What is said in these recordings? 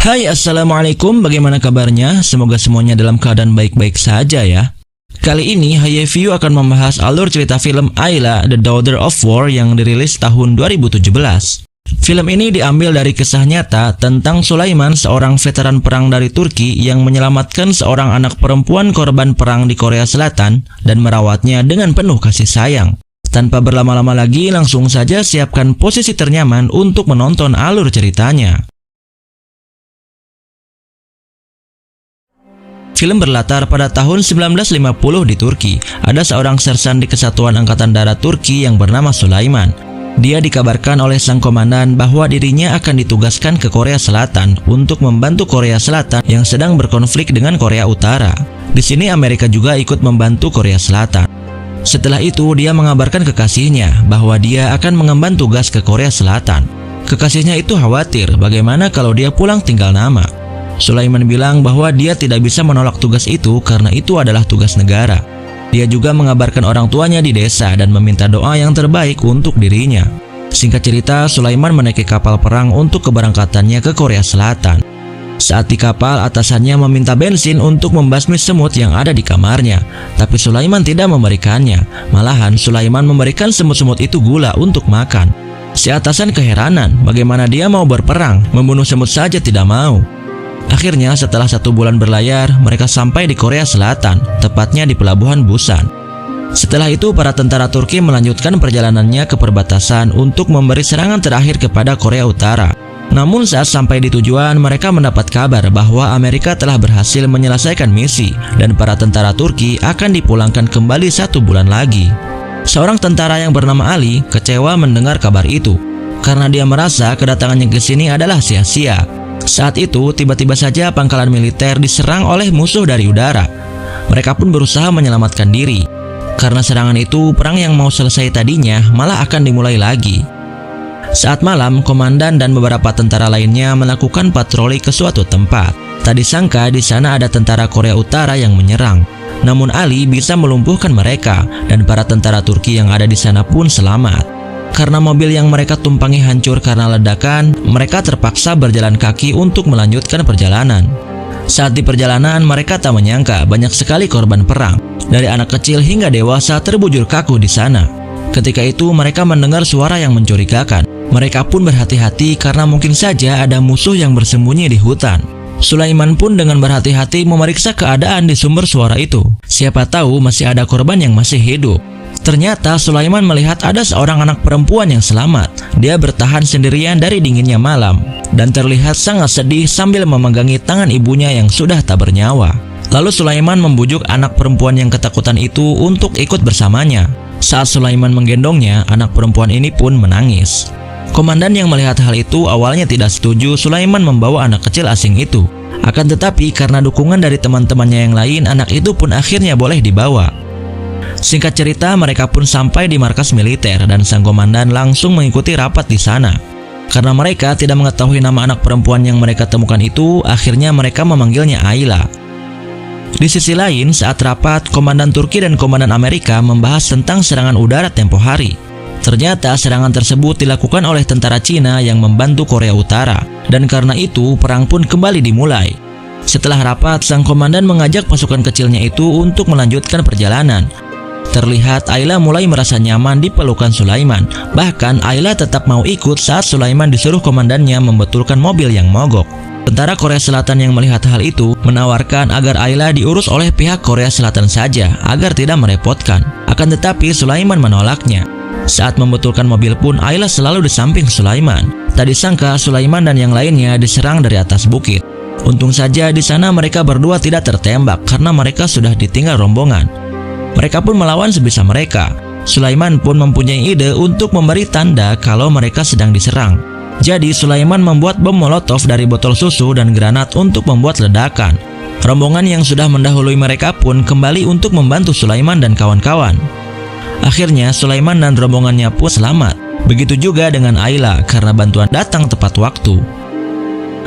Hai, assalamualaikum, bagaimana kabarnya? Semoga semuanya dalam keadaan baik-baik saja ya. Kali ini HiReview akan membahas alur cerita film Ayla, The Daughter of War yang dirilis tahun 2017. Film ini diambil dari kisah nyata tentang Sulaiman, seorang veteran perang dari Turki yang menyelamatkan seorang anak perempuan korban perang di Korea Selatan dan merawatnya dengan penuh kasih sayang. Tanpa berlama-lama lagi, langsung saja siapkan posisi ternyaman untuk menonton alur ceritanya. Film berlatar pada tahun 1950 di Turki. Ada seorang sersan di Kesatuan Angkatan Darat Turki yang bernama Sulaiman. Dia dikabarkan oleh sang komandan bahwa dirinya akan ditugaskan ke Korea Selatan untuk membantu Korea Selatan yang sedang berkonflik dengan Korea Utara. Di sini Amerika juga ikut membantu Korea Selatan. Setelah itu dia mengabarkan kekasihnya bahwa dia akan mengemban tugas ke Korea Selatan. Kekasihnya itu khawatir bagaimana kalau dia pulang tinggal nama. Sulaiman bilang bahwa dia tidak bisa menolak tugas itu karena itu adalah tugas negara. Dia juga mengabarkan orang tuanya di desa dan meminta doa yang terbaik untuk dirinya. Singkat cerita, Sulaiman menaiki kapal perang untuk keberangkatannya ke Korea Selatan. Saat di kapal, atasannya meminta bensin untuk membasmi semut yang ada di kamarnya. Tapi Sulaiman tidak memberikannya. Malahan, Sulaiman memberikan semut-semut itu gula untuk makan. Si atasan keheranan, bagaimana dia mau berperang, membunuh semut saja tidak mau. Akhirnya setelah 1 bulan berlayar, mereka sampai di Korea Selatan, tepatnya di pelabuhan Busan. Setelah itu para tentara Turki melanjutkan perjalanannya ke perbatasan untuk memberi serangan terakhir kepada Korea Utara. Namun saat sampai di tujuan, mereka mendapat kabar bahwa Amerika telah berhasil menyelesaikan misi dan para tentara Turki akan dipulangkan kembali 1 bulan lagi. Seorang tentara yang bernama Ali kecewa mendengar kabar itu, karena dia merasa kedatangannya ke sini adalah sia-sia. Saat itu, tiba-tiba saja pangkalan militer diserang oleh musuh dari udara. Mereka pun berusaha menyelamatkan diri. Karena serangan itu, perang yang mau selesai tadinya malah akan dimulai lagi. Saat malam, komandan dan beberapa tentara lainnya melakukan patroli ke suatu tempat. Tak disangka di sana ada tentara Korea Utara yang menyerang. Namun Ali bisa melumpuhkan mereka dan para tentara Turki yang ada di sana pun selamat. Karena mobil yang mereka tumpangi hancur karena ledakan, mereka terpaksa berjalan kaki untuk melanjutkan perjalanan. Saat di perjalanan, mereka tak menyangka banyak sekali korban perang. Dari anak kecil hingga dewasa terbujur kaku di sana. Ketika itu, mereka mendengar suara yang mencurigakan. Mereka pun berhati-hati karena mungkin saja ada musuh yang bersembunyi di hutan. Sulaiman pun dengan berhati-hati memeriksa keadaan di sumber suara itu. Siapa tahu masih ada korban yang masih hidup. Ternyata Sulaiman melihat ada seorang anak perempuan yang selamat. Dia bertahan sendirian dari dinginnya malam dan terlihat sangat sedih sambil memegangi tangan ibunya yang sudah tak bernyawa. Lalu Sulaiman membujuk anak perempuan yang ketakutan itu untuk ikut bersamanya. Saat Sulaiman menggendongnya, anak perempuan ini pun menangis. Komandan yang melihat hal itu awalnya tidak setuju Sulaiman membawa anak kecil asing itu. Akan tetapi karena dukungan dari teman-temannya yang lain, anak itu pun akhirnya boleh dibawa. Singkat cerita, mereka pun sampai di markas militer dan sang komandan langsung mengikuti rapat di sana. Karena mereka tidak mengetahui nama anak perempuan yang mereka temukan itu, akhirnya mereka memanggilnya Ayla. Di sisi lain, saat rapat, komandan Turki dan komandan Amerika membahas tentang serangan udara tempo hari. Ternyata serangan tersebut dilakukan oleh tentara Cina yang membantu Korea Utara, dan karena itu perang pun kembali dimulai. Setelah rapat, sang komandan mengajak pasukan kecilnya itu untuk melanjutkan perjalanan. Terlihat Ayla mulai merasa nyaman di pelukan Sulaiman. Bahkan Ayla tetap mau ikut saat Sulaiman disuruh komandannya membetulkan mobil yang mogok. Tentara Korea Selatan yang melihat hal itu menawarkan agar Ayla diurus oleh pihak Korea Selatan saja agar tidak merepotkan. Akan tetapi Sulaiman menolaknya. Saat membetulkan mobil pun Ayla selalu di samping Sulaiman. Tak disangka Sulaiman dan yang lainnya diserang dari atas bukit. Untung saja di sana mereka berdua tidak tertembak karena mereka sudah ditinggal rombongan. Mereka pun melawan sebisa mereka. Sulaiman pun mempunyai ide untuk memberi tanda kalau mereka sedang diserang. Jadi Sulaiman membuat bom molotov dari botol susu dan granat untuk membuat ledakan. Rombongan yang sudah mendahului mereka pun kembali untuk membantu Sulaiman dan kawan-kawan. Akhirnya Sulaiman dan rombongannya pun selamat. Begitu juga dengan Ayla karena bantuan datang tepat waktu.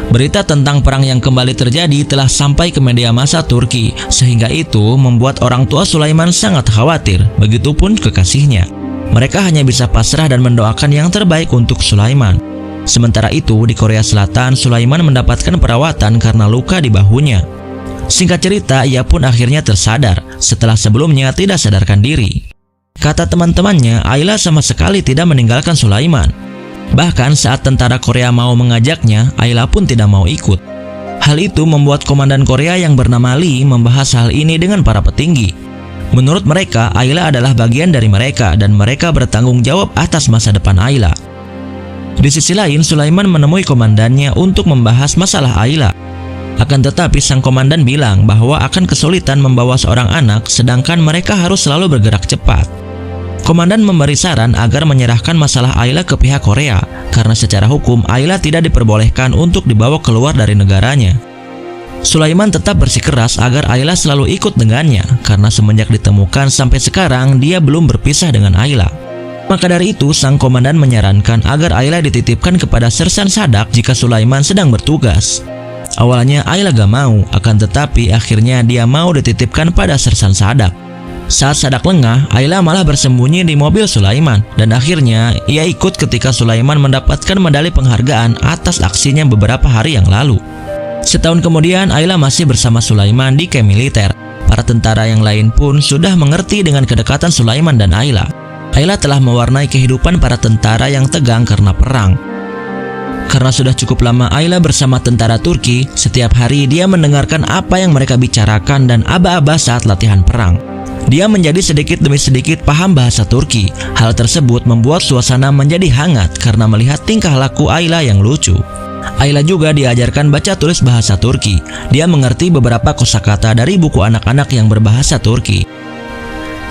Berita tentang perang yang kembali terjadi telah sampai ke media massa Turki, sehingga itu membuat orang tua Sulaiman sangat khawatir, begitupun kekasihnya. Mereka hanya bisa pasrah dan mendoakan yang terbaik untuk Sulaiman. Sementara itu, di Korea Selatan, Sulaiman mendapatkan perawatan karena luka di bahunya. Singkat cerita, ia pun akhirnya tersadar setelah sebelumnya tidak sadarkan diri. Kata teman-temannya, Ayla sama sekali tidak meninggalkan Sulaiman. Bahkan saat tentara Korea mau mengajaknya, Ayla pun tidak mau ikut. Hal itu membuat komandan Korea yang bernama Lee membahas hal ini dengan para petinggi. Menurut mereka, Ayla adalah bagian dari mereka dan mereka bertanggung jawab atas masa depan Ayla. Di sisi lain, Sulaiman menemui komandannya untuk membahas masalah Ayla. Akan tetapi sang komandan bilang bahwa akan kesulitan membawa seorang anak sedangkan mereka harus selalu bergerak cepat. Komandan memberi saran agar menyerahkan masalah Ayla ke pihak Korea karena secara hukum Ayla tidak diperbolehkan untuk dibawa keluar dari negaranya. Sulaiman tetap bersikeras agar Ayla selalu ikut dengannya karena semenjak ditemukan sampai sekarang dia belum berpisah dengan Ayla. Maka dari itu, sang komandan menyarankan agar Ayla dititipkan kepada Sersan Sadak jika Sulaiman sedang bertugas. Awalnya Ayla gak mau, akan tetapi akhirnya dia mau dititipkan pada Sersan Sadak. Saat Sadak lengah, Ayla malah bersembunyi di mobil Sulaiman dan akhirnya ia ikut ketika Sulaiman mendapatkan medali penghargaan atas aksinya beberapa hari yang lalu. Setahun kemudian, Ayla masih bersama Sulaiman di kamp militer. Para tentara yang lain pun sudah mengerti dengan kedekatan Sulaiman dan Ayla. Ayla telah mewarnai kehidupan para tentara yang tegang karena perang. Karena sudah cukup lama Ayla bersama tentara Turki, setiap hari dia mendengarkan apa yang mereka bicarakan dan aba-aba saat latihan perang. Dia menjadi sedikit demi sedikit paham bahasa Turki. Hal tersebut membuat suasana menjadi hangat karena melihat tingkah laku Ayla yang lucu. Ayla juga diajarkan baca tulis bahasa Turki. Dia mengerti beberapa kosakata dari buku anak-anak yang berbahasa Turki.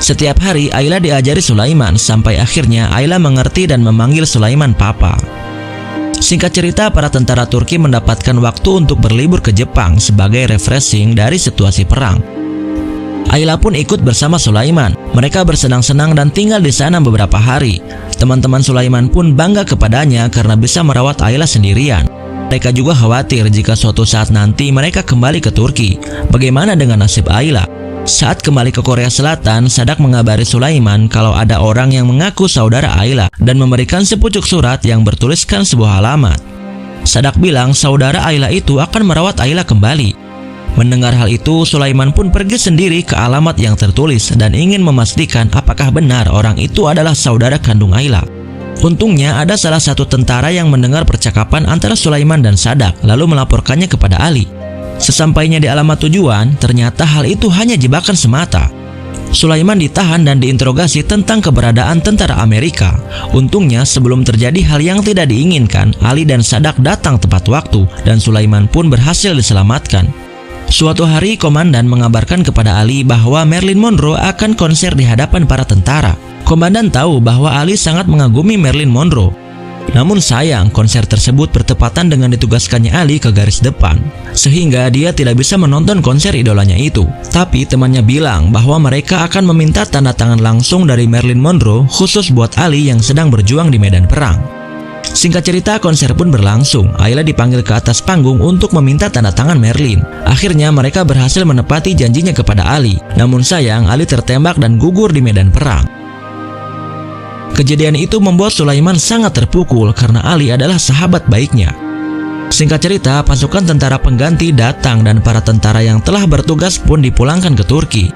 Setiap hari Ayla diajari Sulaiman sampai akhirnya Ayla mengerti dan memanggil Sulaiman papa. Singkat cerita, para tentara Turki mendapatkan waktu untuk berlibur ke Jepang sebagai refreshing dari situasi perang. Ayla pun ikut bersama Sulaiman. Mereka bersenang-senang dan tinggal di sana beberapa hari. Teman-teman Sulaiman pun bangga kepadanya karena bisa merawat Ayla sendirian. Mereka juga khawatir jika suatu saat nanti mereka kembali ke Turki. Bagaimana dengan nasib Ayla? Saat kembali ke Korea Selatan, Sadak mengabari Sulaiman kalau ada orang yang mengaku saudara Ayla dan memberikan sepucuk surat yang bertuliskan sebuah alamat. Sadak bilang saudara Ayla itu akan merawat Ayla kembali. Mendengar hal itu, Sulaiman pun pergi sendiri ke alamat yang tertulis dan ingin memastikan apakah benar orang itu adalah saudara kandung Ayla. Untungnya ada salah satu tentara yang mendengar percakapan antara Sulaiman dan Sadak lalu melaporkannya kepada Ali. Sesampainya di alamat tujuan, ternyata hal itu hanya jebakan semata. Sulaiman ditahan dan diinterogasi tentang keberadaan tentara Amerika. Untungnya sebelum terjadi hal yang tidak diinginkan, Ali dan Sadak datang tepat waktu dan Sulaiman pun berhasil diselamatkan. Suatu hari, komandan mengabarkan kepada Ali bahwa Marilyn Monroe akan konser di hadapan para tentara. Komandan tahu bahwa Ali sangat mengagumi Marilyn Monroe. Namun sayang, konser tersebut bertepatan dengan ditugaskannya Ali ke garis depan, sehingga dia tidak bisa menonton konser idolanya itu. Tapi temannya bilang bahwa mereka akan meminta tanda tangan langsung dari Marilyn Monroe khusus buat Ali yang sedang berjuang di medan perang. Singkat cerita, konser pun berlangsung. Ayla dipanggil ke atas panggung untuk meminta tanda tangan Marilyn. Akhirnya mereka berhasil menepati janjinya kepada Ali. Namun sayang, Ali tertembak dan gugur di medan perang. Kejadian itu membuat Sulaiman sangat terpukul karena Ali adalah sahabat baiknya. Singkat cerita, pasukan tentara pengganti datang dan para tentara yang telah bertugas pun dipulangkan ke Turki.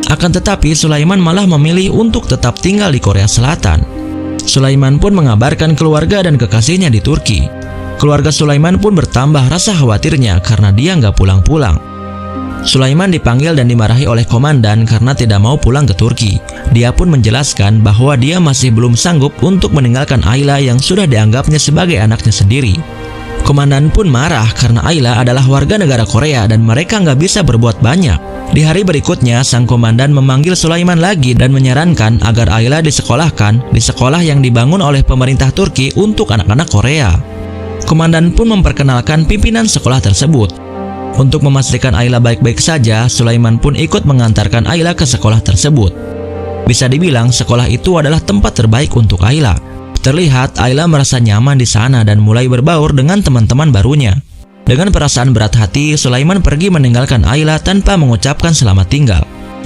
Akan tetapi, Sulaiman malah memilih untuk tetap tinggal di Korea Selatan. Sulaiman pun mengabarkan keluarga dan kekasihnya di Turki. Keluarga Sulaiman pun bertambah rasa khawatirnya karena dia nggak pulang-pulang. Sulaiman dipanggil dan dimarahi oleh komandan karena tidak mau pulang ke Turki. Dia pun menjelaskan bahwa dia masih belum sanggup untuk meninggalkan Ayla yang sudah dianggapnya sebagai anaknya sendiri. Komandan pun marah karena Ayla adalah warga negara Korea dan mereka nggak bisa berbuat banyak. Di hari berikutnya, sang komandan memanggil Sulaiman lagi dan menyarankan agar Ayla disekolahkan di sekolah yang dibangun oleh pemerintah Turki untuk anak-anak Korea. Komandan pun memperkenalkan pimpinan sekolah tersebut. Untuk memastikan Ayla baik-baik saja, Sulaiman pun ikut mengantarkan Ayla ke sekolah tersebut. Bisa dibilang sekolah itu adalah tempat terbaik untuk Ayla. Terlihat Ayla merasa nyaman di sana dan mulai berbaur dengan teman-teman barunya. Dengan perasaan berat hati, Sulaiman pergi meninggalkan Ayla tanpa mengucapkan selamat tinggal.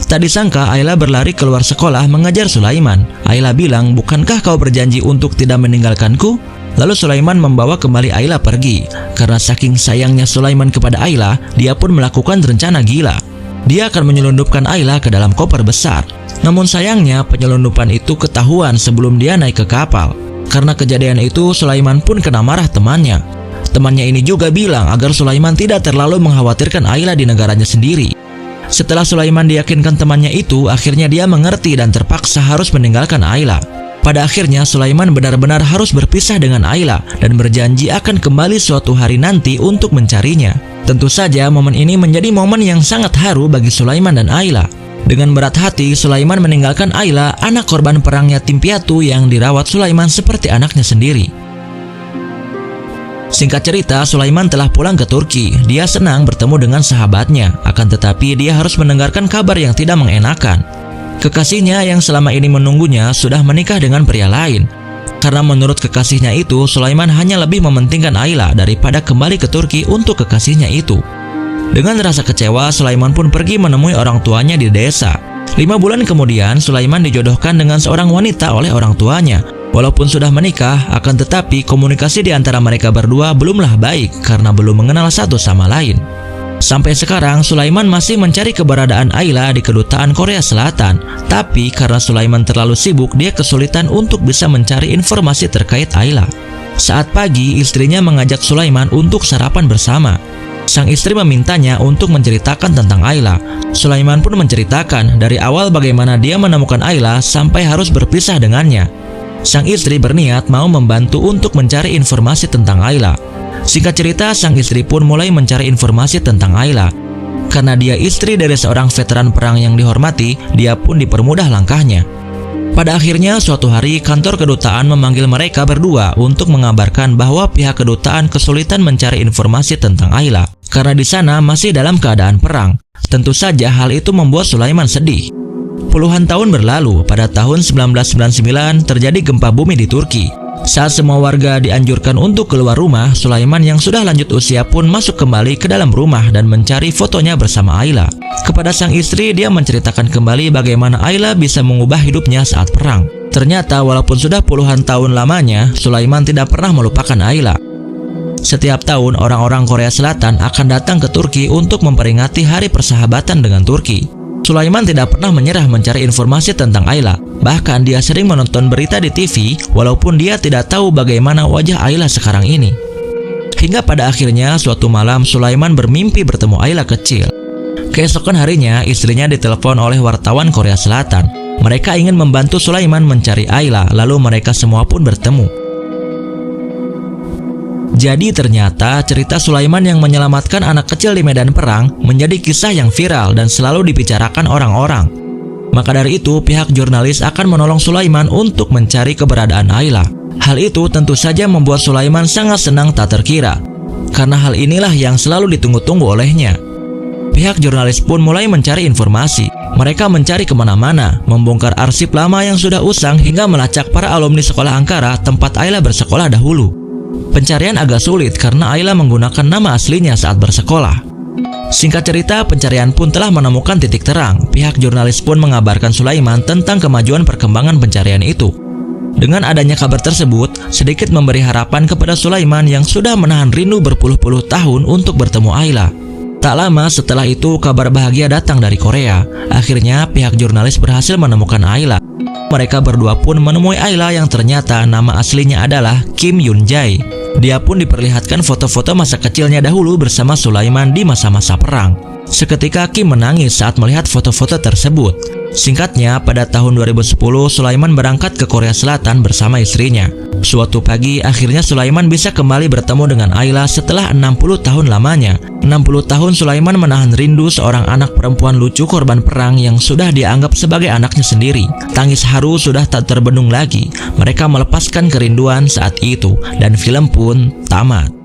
Tak disangka Ayla berlari keluar sekolah mengejar Sulaiman. Ayla bilang, "Bukankah kau berjanji untuk tidak meninggalkanku?" Lalu Sulaiman membawa kembali Ayla pergi. Karena saking sayangnya Sulaiman kepada Ayla, dia pun melakukan rencana gila. Dia akan menyelundupkan Ayla ke dalam koper besar. Namun sayangnya penyelundupan itu ketahuan sebelum dia naik ke kapal. Karena kejadian itu, Sulaiman pun kena marah temannya. Temannya ini juga bilang agar Sulaiman tidak terlalu mengkhawatirkan Ayla di negaranya sendiri. Setelah Sulaiman diyakinkan temannya itu, akhirnya dia mengerti dan terpaksa harus meninggalkan Ayla. Pada akhirnya Sulaiman benar-benar harus berpisah dengan Ayla dan berjanji akan kembali suatu hari nanti untuk mencarinya. Tentu saja momen ini menjadi momen yang sangat haru bagi Sulaiman dan Ayla. Dengan berat hati, Sulaiman meninggalkan Ayla, anak korban perang yatim piatu yang dirawat Sulaiman seperti anaknya sendiri. Singkat cerita, Sulaiman telah pulang ke Turki. Dia senang bertemu dengan sahabatnya, akan tetapi dia harus mendengarkan kabar yang tidak mengenakan. Kekasihnya yang selama ini menunggunya sudah menikah dengan pria lain. Karena menurut kekasihnya itu, Sulaiman hanya lebih mementingkan Ayla daripada kembali ke Turki untuk kekasihnya itu. Dengan rasa kecewa, Sulaiman pun pergi menemui orang tuanya di desa. 5 bulan kemudian, Sulaiman dijodohkan dengan seorang wanita oleh orang tuanya. Walaupun sudah menikah, akan tetapi komunikasi di antara mereka berdua belumlah baik karena belum mengenal satu sama lain. Sampai sekarang, Sulaiman masih mencari keberadaan Ayla di kedutaan Korea Selatan. Tapi karena Sulaiman terlalu sibuk, dia kesulitan untuk bisa mencari informasi terkait Ayla. Saat pagi, istrinya mengajak Sulaiman untuk sarapan bersama. Sang istri memintanya untuk menceritakan tentang Ayla. Sulaiman pun menceritakan dari awal bagaimana dia menemukan Ayla sampai harus berpisah dengannya. Sang istri berniat mau membantu untuk mencari informasi tentang Ayla. Singkat cerita, sang istri pun mulai mencari informasi tentang Ayla. Karena dia istri dari seorang veteran perang yang dihormati, dia pun dipermudah langkahnya. Pada akhirnya, suatu hari kantor kedutaan memanggil mereka berdua untuk mengabarkan bahwa pihak kedutaan kesulitan mencari informasi tentang Ayla karena di sana masih dalam keadaan perang. Tentu saja hal itu membuat Sulaiman sedih. Puluhan tahun berlalu, pada tahun 1999 terjadi gempa bumi di Turki. Saat semua warga dianjurkan untuk keluar rumah, Sulaiman yang sudah lanjut usia pun masuk kembali ke dalam rumah dan mencari fotonya bersama Ayla. Kepada sang istri, dia menceritakan kembali bagaimana Ayla bisa mengubah hidupnya saat perang. Ternyata walaupun sudah puluhan tahun lamanya, Sulaiman tidak pernah melupakan Ayla. Setiap tahun, orang-orang Korea Selatan akan datang ke Turki untuk memperingati Hari Persahabatan dengan Turki. Sulaiman tidak pernah menyerah mencari informasi tentang Ayla. Bahkan dia sering menonton berita di TV walaupun dia tidak tahu bagaimana wajah Ayla sekarang ini. Hingga pada akhirnya suatu malam Sulaiman bermimpi bertemu Ayla kecil. Keesokan harinya istrinya ditelepon oleh wartawan Korea Selatan. Mereka ingin membantu Sulaiman mencari Ayla, lalu mereka semua pun bertemu. Jadi ternyata cerita Sulaiman yang menyelamatkan anak kecil di medan perang menjadi kisah yang viral dan selalu dibicarakan orang-orang. Maka dari itu pihak jurnalis akan menolong Sulaiman untuk mencari keberadaan Ayla. Hal itu tentu saja membuat Sulaiman sangat senang tak terkira, karena hal inilah yang selalu ditunggu-tunggu olehnya. Pihak jurnalis pun mulai mencari informasi. Mereka mencari kemana-mana, membongkar arsip lama yang sudah usang hingga melacak para alumni sekolah Ankara tempat Ayla bersekolah dahulu. Pencarian agak sulit karena Ayla menggunakan nama aslinya saat bersekolah. Singkat cerita, pencarian pun telah menemukan titik terang. Pihak jurnalis pun mengabarkan Sulaiman tentang kemajuan perkembangan pencarian itu. Dengan adanya kabar tersebut, sedikit memberi harapan kepada Sulaiman yang sudah menahan rindu berpuluh-puluh tahun untuk bertemu Ayla. Tak lama setelah itu, kabar bahagia datang dari Korea. Akhirnya, pihak jurnalis berhasil menemukan Ayla. Mereka berdua pun menemui Ayla yang ternyata nama aslinya adalah Kim Yoon Jae. Dia pun diperlihatkan foto-foto masa kecilnya dahulu bersama Sulaiman di masa-masa perang. Seketika Kim menangis saat melihat foto-foto tersebut. Singkatnya, pada tahun 2010 Sulaiman berangkat ke Korea Selatan bersama istrinya. Suatu pagi, akhirnya Sulaiman bisa kembali bertemu dengan Ayla setelah 60 tahun lamanya. 60 tahun Sulaiman menahan rindu seorang anak perempuan lucu korban perang yang sudah dianggap sebagai anaknya sendiri. Tangis haru sudah tak terbendung lagi. Mereka melepaskan kerinduan saat itu dan film pun tamat.